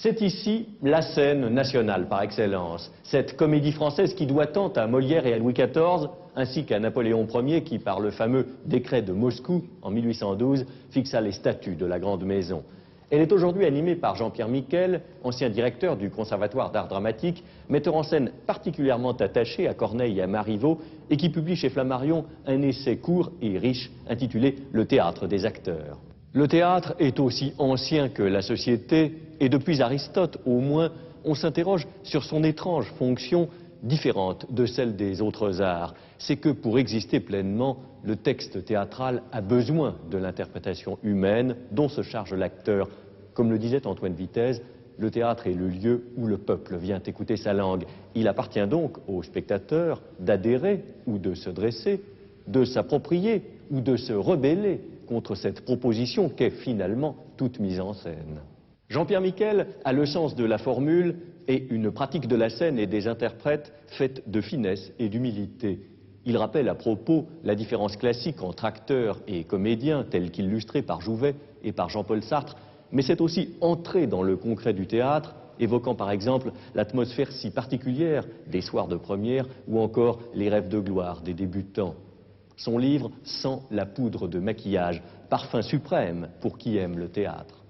C'est ici la scène nationale par excellence, cette comédie française qui doit tant à Molière et à Louis XIV, ainsi qu'à Napoléon Ier qui, par le fameux décret de Moscou en 1812, fixa les statuts de la Grande Maison. Elle est aujourd'hui animée par Jean-Pierre Miquel, ancien directeur du Conservatoire d'art dramatique, metteur en scène particulièrement attaché à Corneille et à Marivaux et qui publie chez Flammarion un essai court et riche intitulé « Le théâtre des acteurs ». Le théâtre est aussi ancien que la société et depuis Aristote au moins, on s'interroge sur son étrange fonction différente de celle des autres arts. C'est que pour exister pleinement, le texte théâtral a besoin de l'interprétation humaine dont se charge l'acteur. Comme le disait Antoine Vitez, le théâtre est le lieu où le peuple vient écouter sa langue. Il appartient donc au spectateur d'adhérer ou de se dresser, de s'approprier ou de se rebeller contre cette proposition qu'est finalement toute mise en scène. Jean-Pierre Miquel a le sens de la formule et une pratique de la scène et des interprètes faite de finesse et d'humilité. Il rappelle à propos la différence classique entre acteurs et comédiens, telle qu'illustrée par Jouvet et par Jean-Paul Sartre, mais c'est aussi entrer dans le concret du théâtre, évoquant par exemple l'atmosphère si particulière des soirs de première ou encore les rêves de gloire des débutants. Son livre sent la poudre de maquillage, parfum suprême pour qui aime le théâtre.